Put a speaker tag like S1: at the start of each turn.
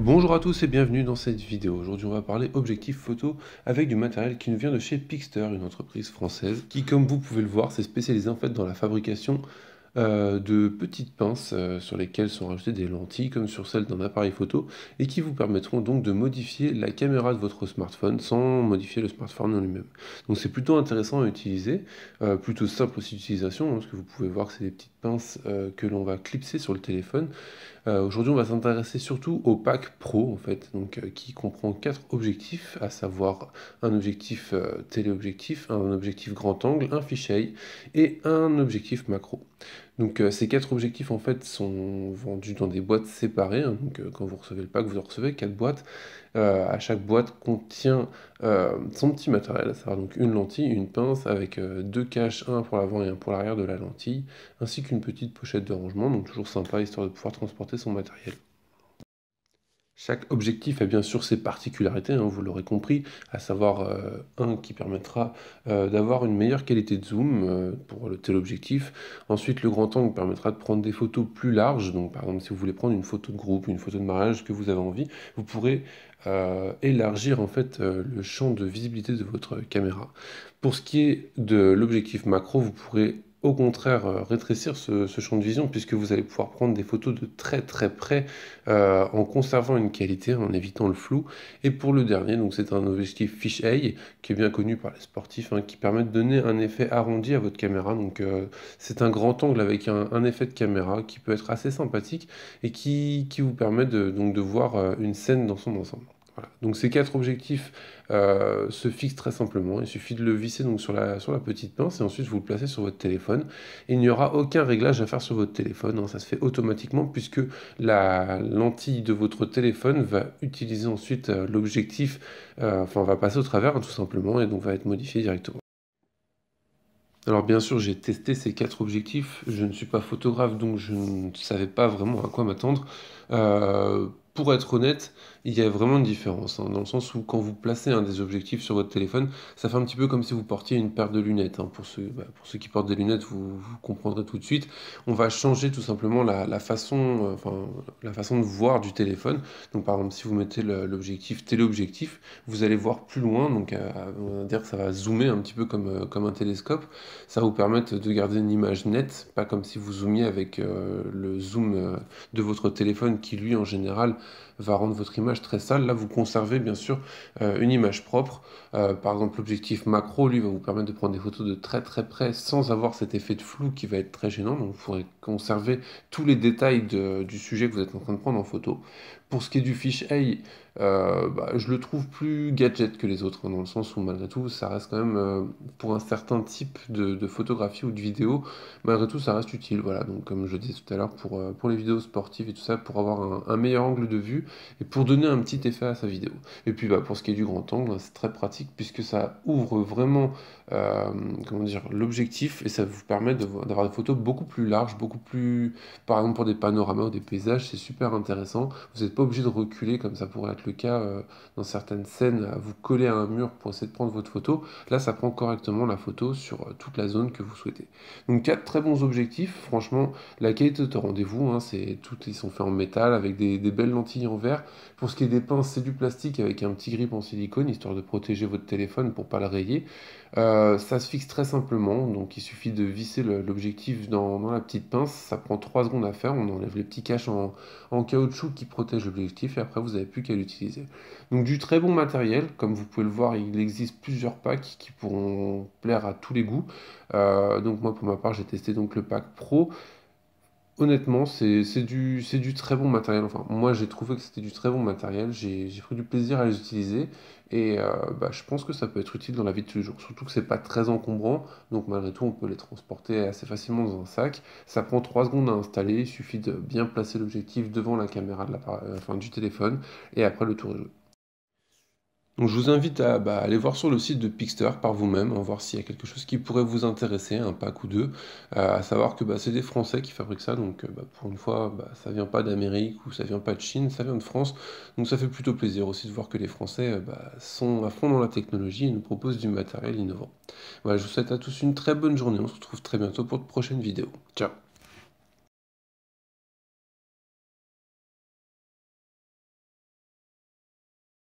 S1: Bonjour à tous et bienvenue dans cette vidéo. Aujourd'hui, on va parler objectif photo avec du matériel qui nous vient de chez Pixter, une entreprise française qui, comme vous pouvez le voir, s'est spécialisée en fait dans la fabrication de petites pinces sur lesquelles sont rajoutées des lentilles comme sur celles d'un appareil photo et qui vous permettront donc de modifier la caméra de votre smartphone sans modifier le smartphone en lui-même. Donc c'est plutôt intéressant à utiliser, plutôt simple aussi d'utilisation, parce que vous pouvez voir que c'est des petites pinces que l'on va clipser sur le téléphone. Aujourd'hui, on va s'intéresser surtout au pack Pro, en fait, donc, qui comprend 4 objectifs, à savoir un objectif téléobjectif, un objectif grand angle, un fisheye et un objectif macro. Donc ces 4 objectifs en fait sont vendus dans des boîtes séparées, hein. Donc quand vous recevez le pack, vous en recevez 4 boîtes. À chaque boîte contient son petit matériel, à savoir donc une lentille, une pince avec deux caches, un pour l'avant et un pour l'arrière de la lentille, ainsi qu'une petite pochette de rangement, donc toujours sympa histoire de pouvoir transporter son matériel. Chaque objectif a bien sûr ses particularités, hein, vous l'aurez compris, à savoir un qui permettra d'avoir une meilleure qualité de zoom pour le téléobjectif. Ensuite, le grand angle permettra de prendre des photos plus larges. Donc, par exemple, si vous voulez prendre une photo de groupe, une photo de mariage que vous avez envie, vous pourrez élargir en fait le champ de visibilité de votre caméra. Pour ce qui est de l'objectif macro, vous pourrez au contraire rétrécir ce champ de vision puisque vous allez pouvoir prendre des photos de très très près en conservant une qualité, en évitant le flou. Et pour le dernier, donc c'est un objectif fisheye qui est bien connu par les sportifs, hein, qui permet de donner un effet arrondi à votre caméra. Donc c'est un grand angle avec un effet de caméra qui peut être assez sympathique et qui vous permet donc de voir une scène dans son ensemble. Voilà. Donc ces 4 objectifs se fixent très simplement. Il suffit de le visser donc sur la petite pince et ensuite vous le placez sur votre téléphone. Il n'y aura aucun réglage à faire sur votre téléphone, hein, ça se fait automatiquement puisque la lentille de votre téléphone va utiliser ensuite l'objectif, enfin va passer au travers, hein, tout simplement, et donc va être modifié directement. Alors bien sûr, j'ai testé ces 4 objectifs. Je ne suis pas photographe, donc je ne savais pas vraiment à quoi m'attendre. Pour être honnête, il y a vraiment une différence, hein, dans le sens où quand vous placez un des objectifs sur votre téléphone, ça fait un petit peu comme si vous portiez une paire de lunettes, hein. Pour ceux qui portent des lunettes, vous comprendrez tout de suite. On va changer tout simplement la façon, la façon de voir du téléphone. Donc par exemple, si vous mettez l'objectif téléobjectif, vous allez voir plus loin, donc on va dire que ça va zoomer un petit peu comme un télescope. Ça va vous permettre de garder une image nette, pas comme si vous zoomiez avec le zoom de votre téléphone qui lui en général va rendre votre image très sale. Là vous conservez bien sûr une image propre. Par exemple l'objectif macro lui va vous permettre de prendre des photos de très très près sans avoir cet effet de flou qui va être très gênant. Donc vous pourrez conserver tous les détails du sujet que vous êtes en train de prendre en photo. Pour ce qui est du fisheye, je le trouve plus gadget que les autres, hein, dans le sens où malgré tout ça reste quand même pour un certain type de photographie ou de vidéo, malgré tout ça reste utile. Voilà, donc comme je disais tout à l'heure pour les vidéos sportives et tout ça, pour avoir un meilleur angle de vue et pour donner un petit effet à sa vidéo. Et puis pour ce qui est du grand angle, hein, c'est très pratique puisque ça ouvre vraiment comment dire, l'objectif et ça vous permet d'avoir des photos beaucoup plus larges, beaucoup plus, par exemple pour des panoramas ou des paysages, c'est super intéressant. Vous n'êtes pas obligé de reculer comme ça pourrait être le cas dans certaines scènes, à vous coller à un mur pour essayer de prendre votre photo. Là, ça prend correctement la photo sur toute la zone que vous souhaitez. Donc 4 très bons objectifs. Franchement, la qualité est au rendez-vous, hein, ils sont faits en métal avec des belles lentilles en verre. Pour ce qui est des pinces, c'est du plastique avec un petit grip en silicone, histoire de protéger votre téléphone pour pas le rayer. Ça se fixe très simplement, donc il suffit de visser l'objectif dans la petite pince. Ça prend 3 secondes à faire. On enlève les petits caches en caoutchouc qui protègent l'objectif et après vous n'avez plus qu'à l'utiliser. Donc du très bon matériel, comme vous pouvez le voir, il existe plusieurs packs qui pourront plaire à tous les goûts. Donc moi pour ma part j'ai testé donc le pack Pro. Honnêtement, c'est du très bon matériel. Enfin, moi, j'ai trouvé que c'était du très bon matériel. J'ai pris du plaisir à les utiliser. Et je pense que ça peut être utile dans la vie de tous les jours. Surtout que c'est pas très encombrant. Donc, malgré tout, on peut les transporter assez facilement dans un sac. Ça prend 3 secondes à installer. Il suffit de bien placer l'objectif devant la caméra du téléphone. Et après, le tour est joué. Donc je vous invite à aller voir sur le site de Pixter par vous-même, hein, voir s'il y a quelque chose qui pourrait vous intéresser, un pack ou deux. À savoir que c'est des Français qui fabriquent ça, donc pour une fois, ça vient pas d'Amérique ou ça vient pas de Chine, ça vient de France. Donc ça fait plutôt plaisir aussi de voir que les Français sont à fond dans la technologie et nous proposent du matériel innovant. Voilà, je vous souhaite à tous une très bonne journée, on se retrouve très bientôt pour de prochaines vidéos. Ciao!